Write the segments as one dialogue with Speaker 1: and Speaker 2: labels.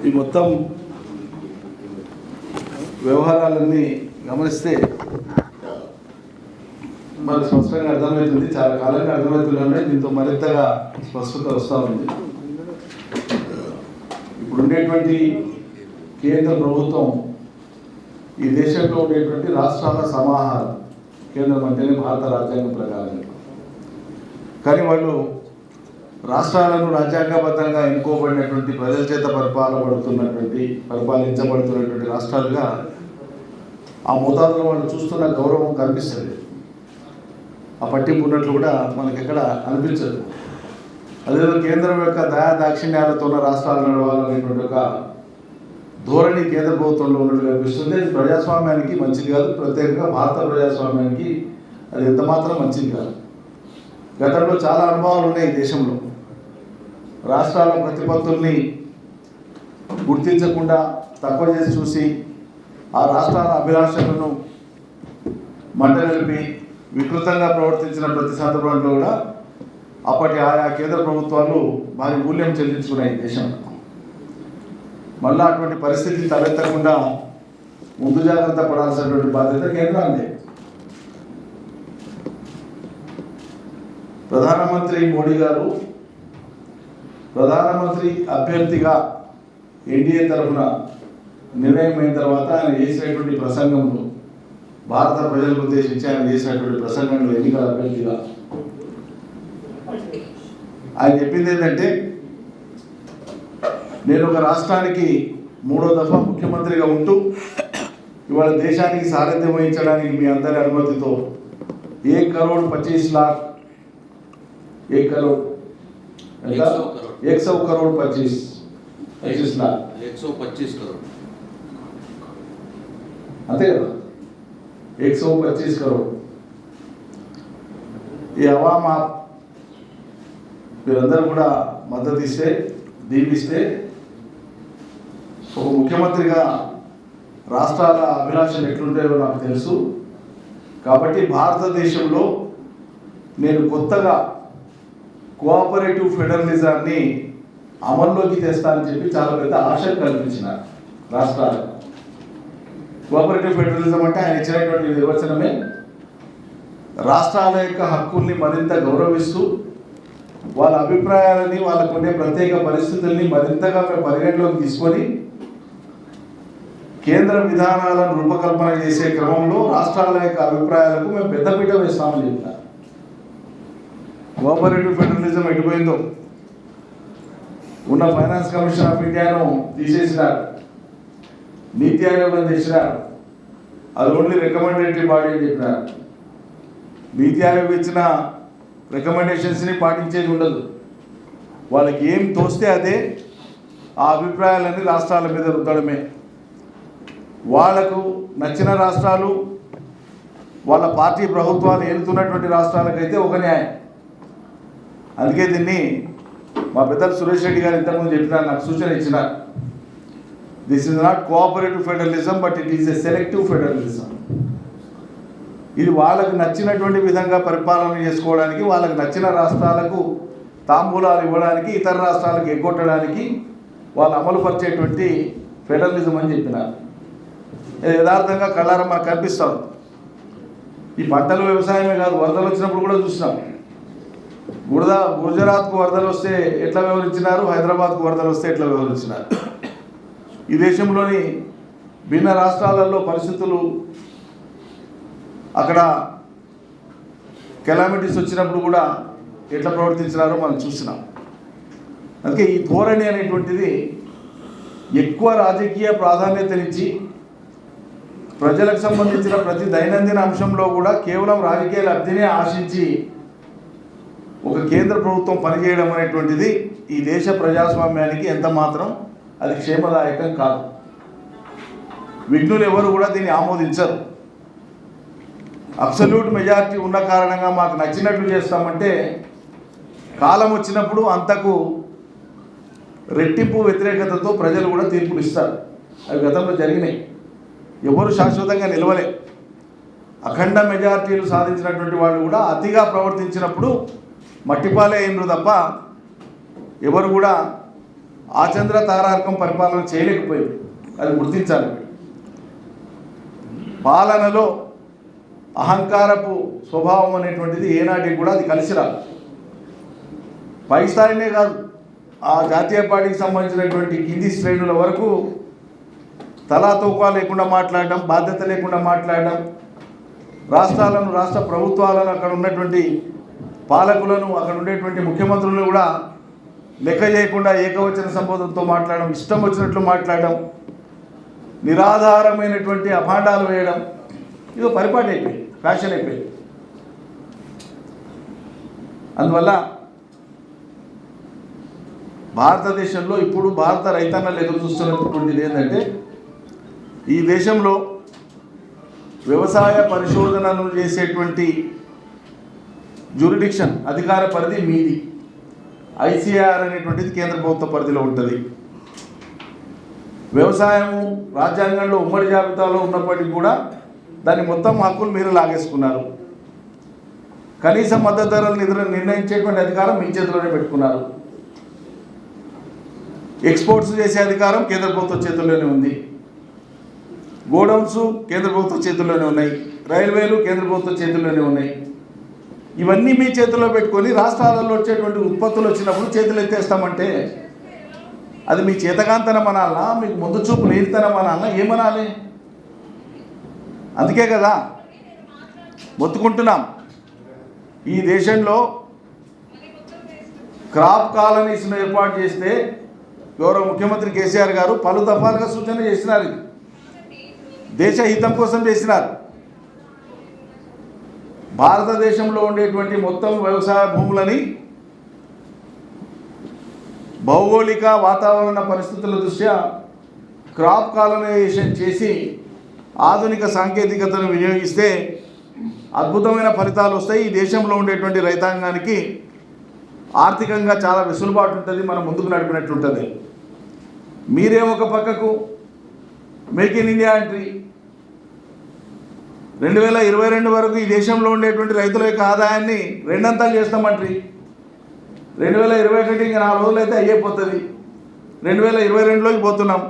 Speaker 1: ఈ మొత్తం వ్యవహారాలన్నీ గమనిస్తే మనకు స్పష్టంగా అర్థమవుతుంది. చాలా కాలంగా అర్థమవుతున్నాయి. దీంతో మరింతగా స్పష్టత వస్తూ ఉంది. ఇప్పుడు ఉండేటువంటి కేంద్ర ప్రభుత్వం ఈ దేశంలో ఉండేటువంటి రాష్ట్రాల సమాహారం. కేంద్రం అంటేనే భారత రాజ్యాంగం ప్రకారం. కానీ వాళ్ళు రాష్ట్రాలను రాజ్యాంగబద్ధంగా ఎన్నుకోబడినటువంటి ప్రజల చేత పరిపాలించబడుతున్నటువంటి రాష్ట్రాలుగా ఆ మోతాదులో వాళ్ళు చూస్తున్న గౌరవం కనిపిస్తుంది. ఆ పట్టింపు ఉన్నట్లు కూడా మనకి ఎక్కడ అనిపించదు. అదేవిధంగా కేంద్రం యొక్క దయా దాక్షిణ్యాలతో ఉన్న రాష్ట్రాలు నడవాలనేటువంటి ఒక ధోరణి కేంద్ర ప్రభుత్వంలో ఉన్నట్టు కనిపిస్తుంది. అది ప్రజాస్వామ్యానికి మంచిది కాదు. ప్రత్యేకంగా భారత ప్రజాస్వామ్యానికి అది ఎంత మాత్రం మంచిది కాదు. గతంలో చాలా అనుభవాలు ఉన్నాయి ఈ దేశంలో. రాష్ట్రాల ప్రతిపత్తుల్ని గుర్తించకుండా తక్కువ చేసి చూసి ఆ రాష్ట్రాల అభిలాషలను మంటగలిపి వికృతంగా ప్రవర్తించిన ప్రతి సందర్భంలో కూడా అప్పటి ఆయా కేంద్ర ప్రభుత్వాలు భారీ మూల్యం చెల్లించుకున్నాయి దేశంలో. మళ్ళీ అటువంటి పరిస్థితి తలెత్తకుండా ముందు జాగ్రత్త పడాల్సినటువంటి బాధ్యత కేంద్రాన్ని. ప్రధానమంత్రి మోడీ గారు ప్రధానమంత్రి అభ్యర్థిగా ఎన్డీఏ తరఫున నిర్ణయం అయిన తర్వాత ఆయన చేసినటువంటి ప్రసంగంలో, భారత ప్రజలకు ఉద్దేశించి ఆయన చేసినటువంటి ప్రసంగంలో ఎన్నికల అభ్యర్థిగా ఆయన చెప్పింది ఏంటంటే, నేను ఒక రాష్ట్రానికి 3వ దఫా ముఖ్యమంత్రిగా ఉంటూ ఇవాళ దేశానికి సారథ్యం వహించడానికి మీ అందరి అనుమతితో 1 करोड़ 25 लाख 1 करोड़ 100 करोड़ 25 लाख
Speaker 2: 125 करोड़
Speaker 1: అంతే కదా, 125 करोड़ ఈ అవామా మీరందరూ కూడా మద్దతు ఇస్తే, దీవిస్తే, ఒక ముఖ్యమంత్రిగా రాష్ట్రాల అభిలాషలు ఎట్లుంటాయో నాకు తెలుసు. కాబట్టి భారతదేశంలో నేను కొత్తగా కోఆపరేటివ్ ఫెడరలిజాన్ని అమల్లోకి తెస్తానని చెప్పి చాలా పెద్ద ఆశ కల్పించిన రాష్ట్రాలు. కోఆపరేటివ్ ఫెడరలిజం అంటే ఆయన ఇచ్చినటువంటి నిర్వచనమే రాష్ట్రాల యొక్క హక్కుల్ని మరింత గౌరవిస్తూ వాళ్ళ అభిప్రాయాలని, వాళ్ళకు ఉండే ప్రత్యేక పరిస్థితుల్ని మరింతగా మేము పరిగణలోకి తీసుకొని కేంద్ర విధానాలను రూపకల్పన చేసే క్రమంలో రాష్ట్రాల యొక్క అభిప్రాయాలకు మేము పెద్దపీట వేస్తామని చెప్తాం. కోఆపరేటివ్ ఫెడరలిజం ఎటుపోయిందో, ఉన్న ఫైనాన్స్ కమిషన్ ఆఫ్ ఇండియాను తీసేసినారు, నీతి ఆయోగం తెచ్చినారు, అది ఓన్లీ రికమెండేటరీ బాడీ అని చెప్పినారు. నీతి ఆయోగ్ ఇచ్చిన రికమెండేషన్స్ని పాటించేది ఉండదు. వాళ్ళకి ఏం తోస్తే అదే ఆ అభిప్రాయాలన్నీ రాష్ట్రాల మీద రుద్దడమే. వాళ్లకు నచ్చిన రాష్ట్రాలు, వాళ్ళ పార్టీ ప్రభుత్వాలు ఏలుతున్నటువంటి రాష్ట్రాలకైతే ఒక న్యాయం. అందుకే దీన్ని మా పెద్దలు సురేష్ రెడ్డి గారు ఇంతకుముందు చెప్పినారు, నాకు సూచన ఇచ్చినారు. This is not cooperative federalism but it is a selective federalism. ఇది వాళ్ళకు నచ్చినటువంటి విధంగా పరిపాలన చేసుకోవడానికి, వాళ్ళకు నచ్చిన రాష్ట్రాలకు తాంబూలాలు ఇవ్వడానికి, ఇతర రాష్ట్రాలకు ఎగ్గొట్టడానికి వాళ్ళు అమలుపరిచేటువంటి ఫెడరలిజం అని చెప్పినారు. యథార్థంగా కళ్ళారా మనకు కనిపిస్తాం. ఈ పంటలు వ్యవసాయమే కాదు, వరదలు వచ్చినప్పుడు కూడా చూసినాం. గుజరాత్కు వరదలు వస్తే ఎట్లా వ్యవహరించినారు, హైదరాబాద్కు వరదలు వస్తే ఎట్లా వ్యవహరించినారు. ఈ దేశంలోని భిన్న రాష్ట్రాలలో పరిస్థితులు, అక్కడ కెలామిటీస్ వచ్చినప్పుడు కూడా ఎట్లా ప్రవర్తించినారో మనం చూసినాం. అందుకే ఈ ధోరణి అనేటువంటిది ఎక్కువ రాజకీయ ప్రాధాన్యతనిచ్చి ప్రజలకు సంబంధించిన ప్రతి దైనందిన అంశంలో కూడా కేవలం రాజకీయ లబ్ధినే ఆశించి ఒక కేంద్ర ప్రభుత్వం పనిచేయడం అనేటువంటిది ఈ దేశ ప్రజాస్వామ్యానికి ఎంత మాత్రం అది క్షేమదాయకం కాదు. విఘ్నులు ఎవరు కూడా దీన్ని ఆమోదించరు. అబ్సల్యూట్ మెజారిటీ ఉన్న కారణంగా మాకు నచ్చినట్లు చేస్తామంటే కాలం వచ్చినప్పుడు అంతకు రెట్టింపు వ్యతిరేకతతో ప్రజలు కూడా తీర్పులు ఇస్తారు. అవి గతంలో జరిగినాయి. ఎవరు శాశ్వతంగా నిలవలే. అఖండ మెజారిటీలు సాధించినటువంటి వాళ్ళు కూడా అతిగా ప్రవర్తించినప్పుడు మట్టిపాలే అయినరు తప్ప ఎవరు కూడా ఆచంద్ర తారార్కం పరిపాలన చేయలేకపోయింది. అది గుర్తించాలి. పాలనలో అహంకారపు స్వభావం అనేటువంటిది ఏనాటికి కూడా అది కలిసి రాదు. పై స్థాయినే కాదు, ఆ జాతీయ పార్టీకి సంబంధించినటువంటి కింది శ్రేణుల వరకు తలా తోకా లేకుండా మాట్లాడడం, బాధ్యత లేకుండా మాట్లాడడం, రాష్ట్రాలను, రాష్ట్ర ప్రభుత్వాలను, అక్కడ ఉన్నటువంటి పాలకులను, అక్కడ ఉండేటువంటి ముఖ్యమంత్రులను కూడా లెక్క చేయకుండా ఏకవచన సంబోధనతో మాట్లాడడం, ఇష్టం వచ్చినట్లు మాట్లాడడం, నిరాధారమైనటువంటి అభాండాలు వేయడం, ఇది పరిపాటి అయిపోయింది, ఫ్యాషన్ అయిపోయింది. అందువల్ల భారతదేశంలో ఇప్పుడు భారత రైతన్నలు ఎదురు చూస్తున్నటువంటిది ఏంటంటే, ఈ దేశంలో వ్యవసాయ పరిశోధనలు చేసేటువంటి జ్యూరిడిక్షన్, అధికార పరిధి మీది. ఐసిఆర్ అనేటువంటిది కేంద్ర ప్రభుత్వ పరిధిలో ఉంటుంది. వ్యవసాయము రాజ్యాంగంలో ఉమ్మడి జాబితాలో ఉన్నప్పటికీ కూడా దాని మొత్తం హక్కులు మీరు లాగేసుకున్నారు. కనీస మద్దతు ధరలు నిర్ణయించేటువంటి అధికారం మీ చేతిలోనే పెట్టుకున్నారు. ఎక్స్పోర్ట్స్ చేసే అధికారం కేంద్ర ప్రభుత్వ చేతుల్లోనే ఉంది. గోడౌన్స్ కేంద్ర ప్రభుత్వ చేతుల్లోనే ఉన్నాయి. రైల్వేలు కేంద్ర ప్రభుత్వ చేతుల్లోనే ఉన్నాయి. ఇవన్నీ మీ చేతుల్లో పెట్టుకొని రాష్ట్రాలలో వచ్చేటువంటి ఉత్పత్తులు వచ్చినప్పుడు చేతులు ఎత్తేస్తామంటే అది మీ చేతకాంతనం అనాలనా, మీకు ముందు చూపు లేనితనం అనాలనా, ఏమనాలి? అందుకే కదా మొత్తుకుంటున్నాం. ఈ దేశంలో క్రాప్ కాలనీస్ను ఏర్పాటు చేస్తే గౌరవ ముఖ్యమంత్రి కేసీఆర్ గారు పలు దఫాలుగా సూచన చేసినారు. ఇది దేశ హితం కోసం చేసినారు. భారతదేశంలో ఉండేటువంటి మొత్తం వ్యవసాయ భూములని భౌగోళిక వాతావరణ పరిస్థితుల దృష్ట్యా క్రాప్ కాలనైజేషన్ చేసి ఆధునిక సాంకేతికతను వినియోగిస్తే అద్భుతమైన ఫలితాలు వస్తాయి. ఈ దేశంలో ఉండేటువంటి రైతాంగానికి ఆర్థికంగా చాలా వెసులుబాటు ఉంటుంది, మనం ముందుకు నడిపినట్టుంటుంది. మీరే ఒక పక్కకు మేక్ ఇన్ ఇండియా ఎంట్రీ 2022 వరకు ఈ దేశంలో ఉండేటువంటి రైతుల యొక్క ఆదాయాన్ని రెండంతలు చేస్తామంటారు. 2021 ఇంకా 4 రోజులు అయితే అయిపోతుంది. 2022లోకి పోతున్నాం.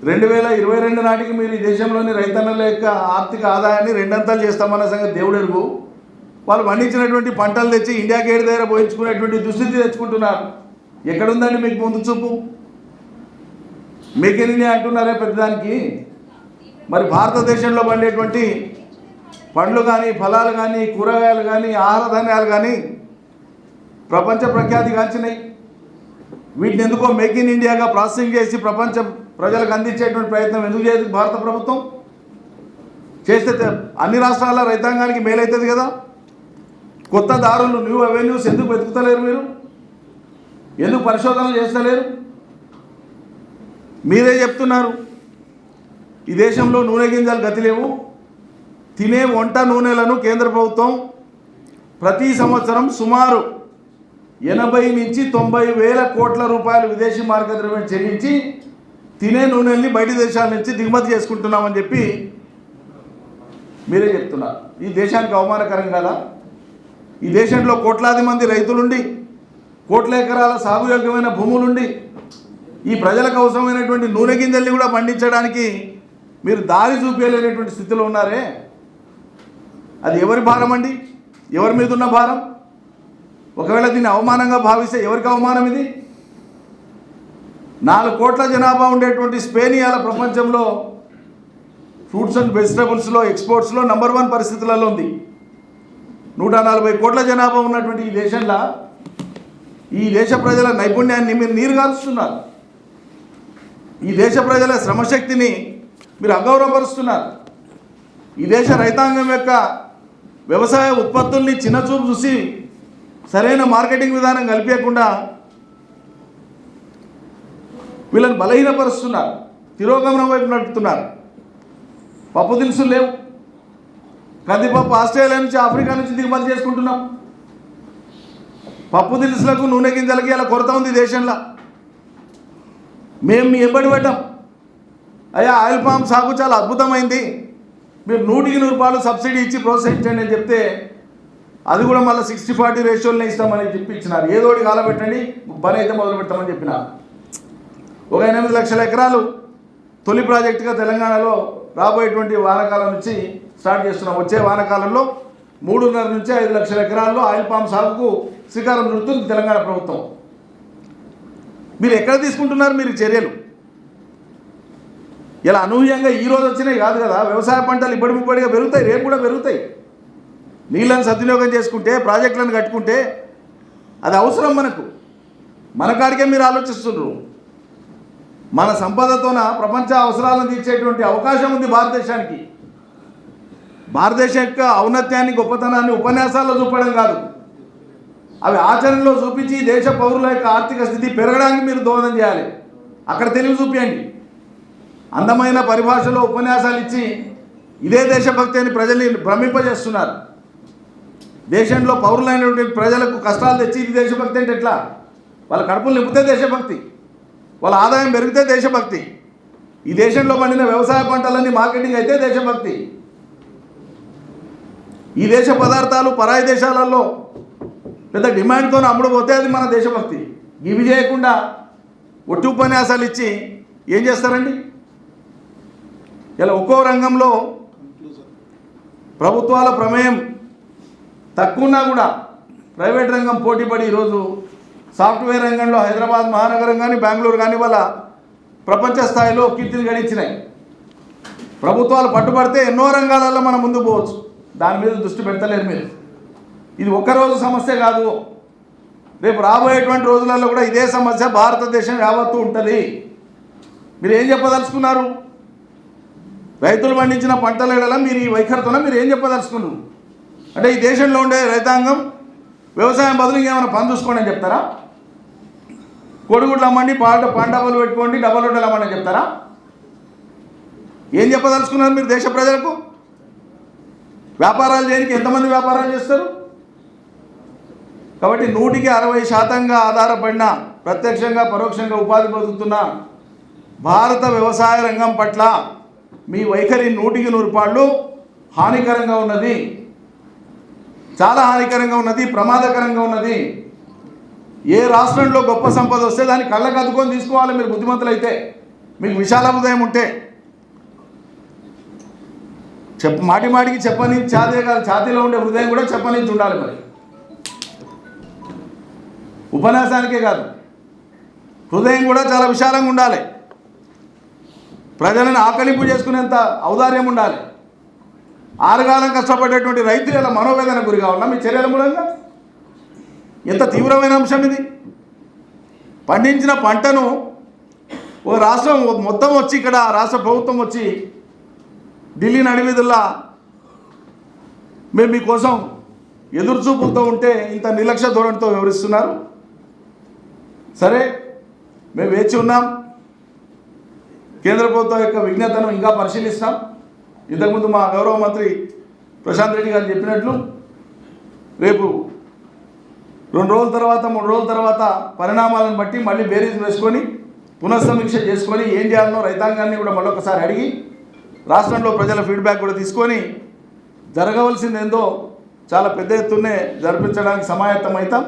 Speaker 1: 2022 నాటికి మీరు ఈ దేశంలోని రైతన్నల యొక్క ఆర్థిక ఆదాయాన్ని రెండంతలు చేస్తామన్న సంగతి దేవుడు ఎరుగు. వాళ్ళు పండించినటువంటి పంటలు తెచ్చి ఇండియా గేట్ దగ్గర పోయించుకునేటువంటి దుస్థితి తెచ్చుకుంటున్నారు. ఎక్కడుందండి మీకు ముందు చూపు? మేక్ ఇన్ ఇండియా అంటున్నారే పెద్దదానికి. మరి భారతదేశంలో పండేటువంటి పండ్లు కానీ, ఫలాలు కానీ, కూరగాయలు కానీ, ఆహార ధాన్యాలు కానీ ప్రపంచ ప్రఖ్యాతి గాంచినాయి. వీటిని ఎందుకో మేక్ ఇన్ ఇండియాగా ప్రాసెసింగ్ చేసి ప్రపంచ ప్రజలకు అందించేటువంటి ప్రయత్నం ఎందుకు చేయదు భారత ప్రభుత్వం? చేస్తే అన్ని రాష్ట్రాల రైతాంగానికి మేలవుతుంది కదా. కొత్త దారులు, న్యూ అవెన్యూస్ ఎందుకు వెతుకుతలేరు? మీరు ఎందుకు పరిశోధనలు చేస్తలేరు? మీరే చెప్తున్నారు ఈ దేశంలో నూనె గింజలు గతి లేవు. తినే వంట నూనెలను కేంద్ర ప్రభుత్వం ప్రతి సంవత్సరం సుమారు 80 నుంచి 90 వేల కోట్ల రూపాయలు విదేశీ మార్గ ద్రవ్యం చెల్లించి తినే నూనెల్ని బయట దేశాల నుంచి దిగుమతి చేసుకుంటున్నామని చెప్పి మీరే చెప్తున్నారు. ఈ దేశానికి అవమానకరం కదా? ఈ దేశంలో కోట్లాది మంది రైతులుండి, కోట్ల ఎకరాల సాగుయోగ్యమైన భూములుండి, ఈ ప్రజలకు అవసరమైనటువంటి నూనె గింజల్ని కూడా పండించడానికి మీరు దారి చూపించలేనటువంటి స్థితిలో ఉన్నారే. అది ఎవరి భారం అండి? ఎవరి మీద ఉన్న భారం? ఒకవేళ దీన్ని అవమానంగా భావిస్తే ఎవరికి అవమానం ఇది? 4 కోట్ల జనాభా ఉండేటువంటి స్పెయిన్ ఇవాళ ప్రపంచంలో ఫ్రూట్స్ అండ్ వెజిటబుల్స్లో ఎక్స్పోర్ట్స్లో నంబర్ 1 పరిస్థితులలో ఉంది. 140 కోట్ల జనాభా ఉన్నటువంటి ఈ దేశంలో ఈ దేశ ప్రజల నైపుణ్యాన్ని మీరు నీరుగారుస్తున్నారు. ఈ దేశ ప్రజల శ్రమశక్తిని మీరు అగౌరవపరుస్తున్నారు. ఈ దేశ రైతాంగం యొక్క వ్యవసాయ ఉత్పత్తుల్ని చిన్నచూపు చూసి సరైన మార్కెటింగ్ విధానం కల్పించకుండా వీళ్ళని బలహీనపరుస్తున్నారు, తిరోగమనం వైపు నడుపుతున్నారు. పప్పు దినుసులు లేవు. కందిపప్పు ఆస్ట్రేలియా నుంచి, ఆఫ్రికా నుంచి దిగుమతి చేసుకుంటున్నాం. పప్పు దినుసులకు, నూనె గింజలకి అలా కొరత ఉంది దేశంలో. మేము మీ ఎంబడి పడ్డాం. అయ్యా ఆయిల్ పామ్ సాగు చాలా అద్భుతమైంది, మీరు 100కి 100 రూపాయలు సబ్సిడీ ఇచ్చి ప్రోత్సహించండి అని చెప్తే అది కూడా మళ్ళీ 60-40 రేషియోలనే ఇస్తామని చెప్పి ఇచ్చినారు. ఏదోటి కాలబెట్టండి, పని అయితే మొదలు పెట్టామని చెప్పినారు. ఒక 8 లక్షల ఎకరాలు తొలి ప్రాజెక్టుగా తెలంగాణలో రాబోయేటువంటి వానాకాలం నుంచి స్టార్ట్ చేస్తున్నాం. వచ్చే వానాకాలంలో 3.5 నుంచి 5 లక్షల ఎకరాల్లో ఆయిల్ పామ్ సాగుకు శ్రీకారం చుడుతుంది తెలంగాణ ప్రభుత్వం. మీరు ఎక్కడ తీసుకుంటున్నారు మీరు చర్యలు? ఇలా అనూహ్యంగా ఈరోజు వచ్చినాయి కాదు కదా. వ్యవసాయ పంటలు ఇప్పటికిప్పటిగా పెరుగుతాయి, రేపు కూడా పెరుగుతాయి. నీళ్ళని సద్వినియోగం చేసుకుంటే, ప్రాజెక్టులను కట్టుకుంటే అది అవసరం మనకు. మన కాడికే మీరు ఆలోచిస్తున్నారు. మన సంపదతోన ప్రపంచ అవసరాలను తీర్చేటువంటి అవకాశం ఉంది భారతదేశానికి. భారతదేశం యొక్క ఔన్నత్యాన్ని, గొప్పతనాన్ని ఉపన్యాసాల్లో చూపడం కాదు, అవి ఆచరణలో చూపించి దేశ పౌరుల యొక్క ఆర్థిక స్థితి పెరగడానికి మీరు దోహదం చేయాలి. అక్కడ తెలివి చూపించండి. అందమైన పరిభాషలో ఉపన్యాసాలు ఇచ్చి ఇదే దేశభక్తి అని ప్రజల్ని భ్రమింపజేస్తున్నారు. దేశంలో పౌరులైనటువంటి ప్రజలకు కష్టాలు తెచ్చి ఇది దేశభక్తి అంటే ఎట్లా? వాళ్ళ కడుపులు నింపితే దేశభక్తి, వాళ్ళ ఆదాయం పెరిగితే దేశభక్తి, ఈ దేశంలో పండిన వ్యవసాయ పంటలన్నీ మార్కెటింగ్ అయితే దేశభక్తి. ఈ దేశ పదార్థాలు పరాయి దేశాలలో పెద్ద డిమాండ్తో అమ్ముడుపోతే అది మన దేశభక్తి. ఇవి చేయకుండా ఒట్టి ఉపన్యాసాలు ఇచ్చి ఏం చేస్తారండి? ఇలా ఒక్కో రంగంలో ప్రభుత్వాల ప్రమేయం తక్కువ ఉన్నా కూడా ప్రైవేట్ రంగం పోటీపడి ఈరోజు సాఫ్ట్వేర్ రంగంలో హైదరాబాద్ మహానగరం కానీ బెంగళూరు కానీ వాళ్ళ ప్రపంచ స్థాయిలో కీర్తిని గడించినాయి. ప్రభుత్వాలు పట్టుబడితే ఎన్నో రంగాలలో మనం ముందుకు పోవచ్చు. దాని మీద దృష్టి పెడతలేరు మీరు. ఇది ఒక్కరోజు సమస్య కాదు, రేపు రాబోయేటువంటి రోజులలో కూడా ఇదే సమస్య భారతదేశం యావత్తు ఉంటుంది. మీరు ఏం చెప్పదలుచుకున్నారు? రైతులు పండించిన పంటల ఎడల మీరు ఈ వైఖరితోనే మీరు ఏం చెప్పదలుచుకున్నారు? అంటే ఈ దేశంలో ఉండే రైతాంగం వ్యవసాయం బదులు ఏమైనా పని చూసుకోండి అని చెప్తారా? కొడుగుడ్లు అమ్మండి, పాన్ డబ్బాలు పెట్టుకోండి, డబ్బల్ రొట్టెలు అమ్మండి అని చెప్తారా? ఏం చెప్పదలుచుకున్నారు మీరు దేశ ప్రజలకు? వ్యాపారాలు చేయడానికి ఎంతమంది వ్యాపారాలు చేస్తారు? కాబట్టి 100% ఆధారపడిన, ప్రత్యక్షంగా పరోక్షంగా ఉపాధి పొందుతున్న భారత వ్యవసాయ రంగం పట్ల మీ వైఖరి 100% హానికరంగా ఉన్నది, చాలా హానికరంగా ఉన్నది, ప్రమాదకరంగా ఉన్నది. ఏ రాష్ట్రంలో గొప్ప సంపద వస్తే దాన్ని కళ్ళకు అద్దుకొని తీసుకోవాలి మీరు బుద్ధిమంతులు అయితే, మీకు విశాల హృదయం ఉంటే. మాటికి చెప్పని ఛాతీ కాదు, ఛాతీలో ఉండే హృదయం కూడా చెప్పని ఉండాలి. మరి ఉపన్యాసానికే కాదు, హృదయం కూడా చాలా విశాలంగా ఉండాలి. ప్రజలను ఆకలింపు చేసుకునేంత ఔదార్యం ఉండాలి. ఆరుగాలం కష్టపడేటువంటి రైతులు ఇలా మనోవేదన గురి కావాలా మీ చర్యల మూలంగా? ఎంత తీవ్రమైన అంశం ఇది! పండించిన పంటను ఒక రాష్ట్రం మొత్తం వచ్చి, ఇక్కడ రాష్ట్ర ప్రభుత్వం వచ్చి ఢిల్లీ నడివీధుల్లా మేము మీకోసం ఎదురుచూపులతో ఉంటే ఇంత నిర్లక్ష్య ధోరణితో వివరిస్తున్నారు. సరే, మేము వేచి ఉన్నాం. కేంద్ర ప్రభుత్వం యొక్క విజ్ఞతను ఇంకా పరిశీలిస్తాం. ఇంతకుముందు మా గౌరవ మంత్రి ప్రశాంత్ రెడ్డి గారు చెప్పినట్లు రేపు 2 రోజుల తర్వాత 3 రోజుల తర్వాత పరిణామాలను బట్టి మళ్ళీ బేరీజ్ వేసుకొని పునఃసమీక్ష చేసుకొని ఏం చేయాలనో రైతాంగాన్ని కూడా మళ్ళొకసారి అడిగి రాష్ట్రంలో ప్రజల ఫీడ్బ్యాక్ కూడా తీసుకొని జరగవలసిందేందో చాలా పెద్ద ఎత్తునే జరిపించడానికి సమాయత్తం అవుతాం.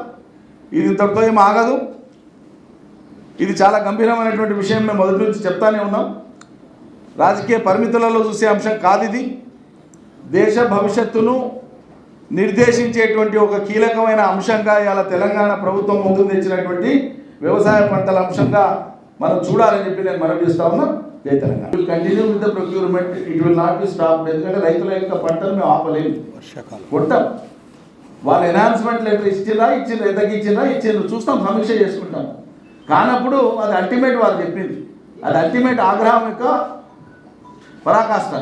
Speaker 1: ఇది ఇంతటితో ఏం ఆగదు. ఇది చాలా గంభీరమైనటువంటి విషయం. మేము మొదటి నుంచి చెప్తానే ఉన్నాం. రాజకీయ పరిమితులలో చూసే అంశం కాదు ఇది. దేశ భవిష్యత్తును నిర్దేశించేటువంటి ఒక కీలకమైన అంశంగా ఇవాళ తెలంగాణ ప్రభుత్వం ముందుకు తెచ్చినటువంటి వ్యవసాయ పంటల అంశంగా మనం చూడాలని చెప్పి నేను మనవి చేస్తా ఉన్నా. జై Telangana. Continue with the procurement, it will not be stop. ఎందుకంటే రైతుల యొక్క పంటను మేము ఆపలేము, కొట్టాం. వాళ్ళు ఎన్హాన్స్మెంట్ లెటర్ ఇచ్చిండ్రా, ఎంతకి ఇచ్చిండ్రు చూస్తాం, సమీక్ష చేసుకుంటాం. కానప్పుడు అది అల్టిమేట్ వారు చెప్పింది, అది అల్టిమేట్ ఆగ్రహం యొక్క పరాకాష్ట.